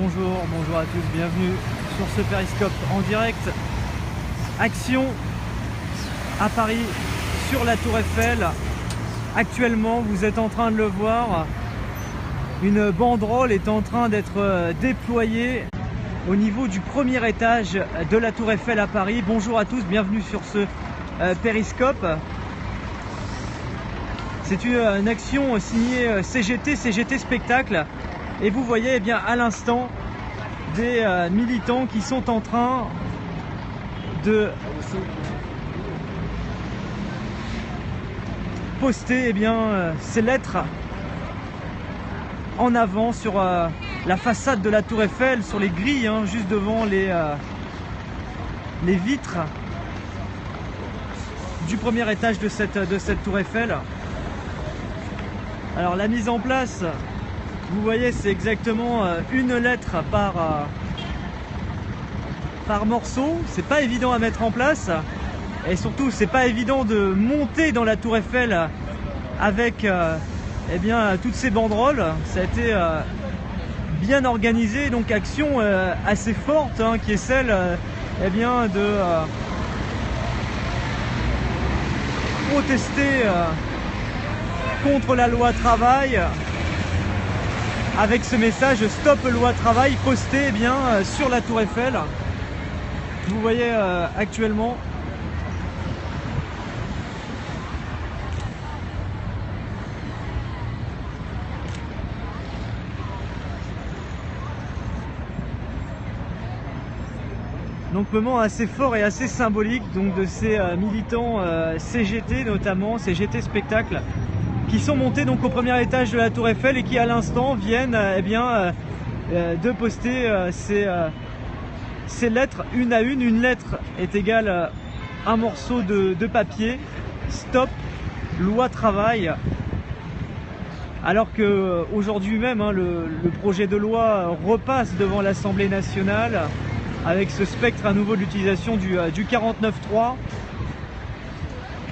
bonjour à tous, bienvenue sur ce périscope en direct. Action à Paris sur la Tour Eiffel. Actuellement, vous êtes en train de le voir, une banderole est en train d'être déployée au niveau du premier étage de la Tour Eiffel à Paris. Bonjour à tous, bienvenue sur ce périscope. C'est une action signée CGT Spectacle. Et vous voyez bien à l'instant des militants qui sont en train de poster ces lettres en avant sur la façade de la Tour Eiffel, sur les grilles, juste devant les vitres du premier étage de cette Tour Eiffel. Alors la mise en place, vous voyez, c'est exactement une lettre par morceau. C'est pas évident à mettre en place et surtout c'est pas évident de monter dans la Tour Eiffel avec toutes ces banderoles. Ça a été bien organisé, donc action assez forte qui est celle de protester contre la loi travail, avec ce message Stop loi travail posté sur la Tour Eiffel. Vous voyez actuellement donc moment assez fort et assez symbolique donc de ces militants CGT, notamment CGT Spectacle, qui sont montés donc au premier étage de la Tour Eiffel et qui à l'instant viennent de poster ces lettres une à une. Une lettre est égale à un morceau de papier. Stop loi travail. Alors que aujourd'hui même le projet de loi repasse devant l'Assemblée nationale avec ce spectre à nouveau de l'utilisation du 49.3.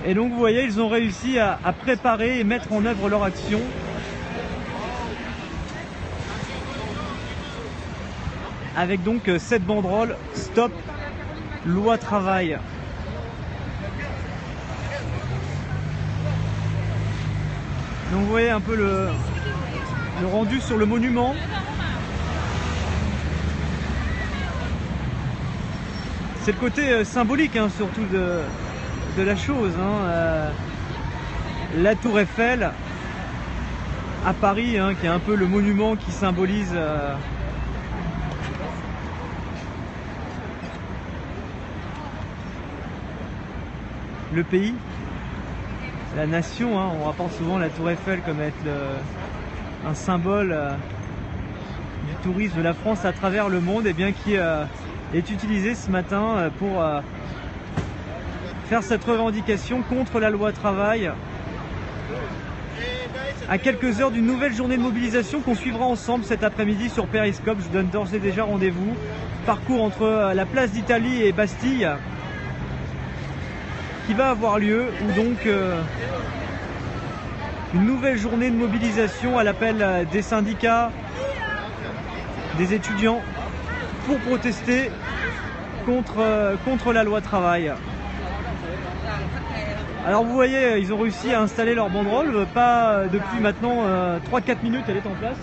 Et donc vous voyez, ils ont réussi à préparer et mettre en œuvre leur action. Avec donc cette banderole Stop loi travail. Donc vous voyez un peu le rendu sur le monument. C'est le côté symbolique surtout de la chose. La Tour Eiffel à Paris, qui est un peu le monument qui symbolise le pays, la nation. On rapporte souvent la Tour Eiffel comme être un symbole du tourisme de la France à travers le monde, qui est utilisé ce matin pour faire cette revendication contre la loi travail, à quelques heures d'une nouvelle journée de mobilisation qu'on suivra ensemble cet après-midi sur Périscope. Je vous donne d'ores et déjà rendez-vous. Parcours entre la place d'Italie et Bastille qui va avoir lieu, où donc une nouvelle journée de mobilisation à l'appel des syndicats, des étudiants, pour protester contre la loi travail. Alors vous voyez, ils ont réussi à installer leur banderole, pas depuis maintenant 3-4 minutes, elle est en place.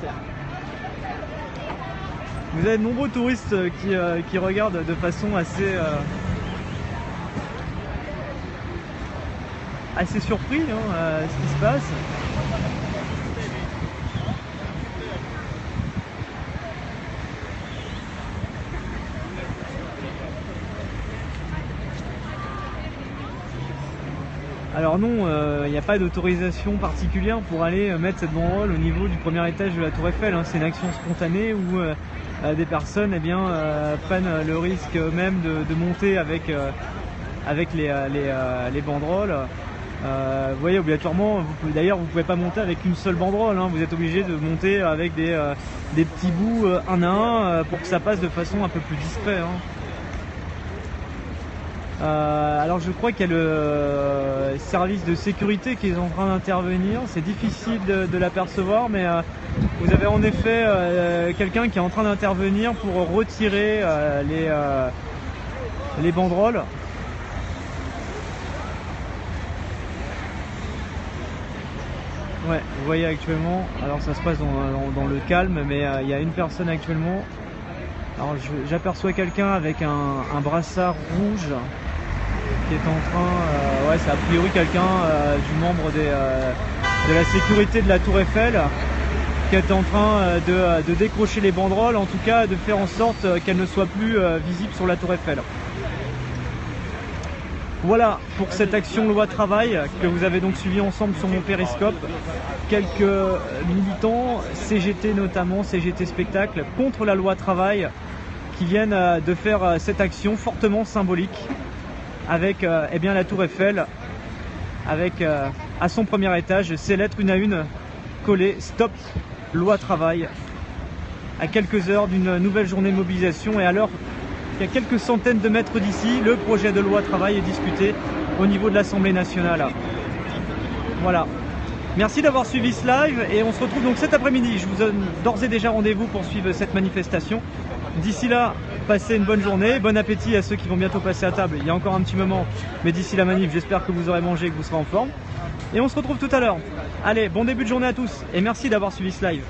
Vous avez de nombreux touristes qui regardent de façon assez surpris ce qui se passe. Alors non, il n'y a pas d'autorisation particulière pour aller mettre cette banderole au niveau du premier étage de la Tour Eiffel. C'est une action spontanée où des personnes prennent le risque eux-mêmes de monter avec les banderoles. Vous voyez, obligatoirement, d'ailleurs vous ne pouvez pas monter avec une seule banderole, vous êtes obligé de monter avec des petits bouts un à un pour que ça passe de façon un peu plus discrète. Alors je crois qu'il y a le service de sécurité qui est en train d'intervenir. C'est difficile de l'apercevoir, mais vous avez en effet quelqu'un qui est en train d'intervenir pour retirer les banderoles. Ouais, vous voyez actuellement, alors ça se passe dans le calme, mais il y a une personne actuellement. Alors j'aperçois quelqu'un avec un brassard rouge qui est en train, ouais, c'est a priori quelqu'un du membre de la sécurité de la Tour Eiffel qui est en train de décrocher les banderoles, en tout cas de faire en sorte qu'elles ne soient plus visibles sur la Tour Eiffel. Voilà pour cette action loi travail que vous avez donc suivi ensemble sur mon périscope. Quelques militants, CGT notamment, CGT Spectacle, contre la loi travail, qui viennent de faire cette action fortement symbolique avec eh bien, la Tour Eiffel, avec à son premier étage ces lettres une à une collées Stop loi travail, à quelques heures d'une nouvelle journée de mobilisation et à l'heure qu'il y a quelques centaines de mètres d'ici, le projet de loi travail est discuté au niveau de l'Assemblée nationale. Voilà. Merci d'avoir suivi ce live et on se retrouve donc cet après-midi. Je vous donne d'ores et déjà rendez-vous pour suivre cette manifestation. D'ici là, passez une bonne journée, bon appétit à ceux qui vont bientôt passer à table. Il y a encore un petit moment, mais d'ici la manif, j'espère que vous aurez mangé et que vous serez en forme. Et on se retrouve tout à l'heure. Allez, bon début de journée à tous et merci d'avoir suivi ce live.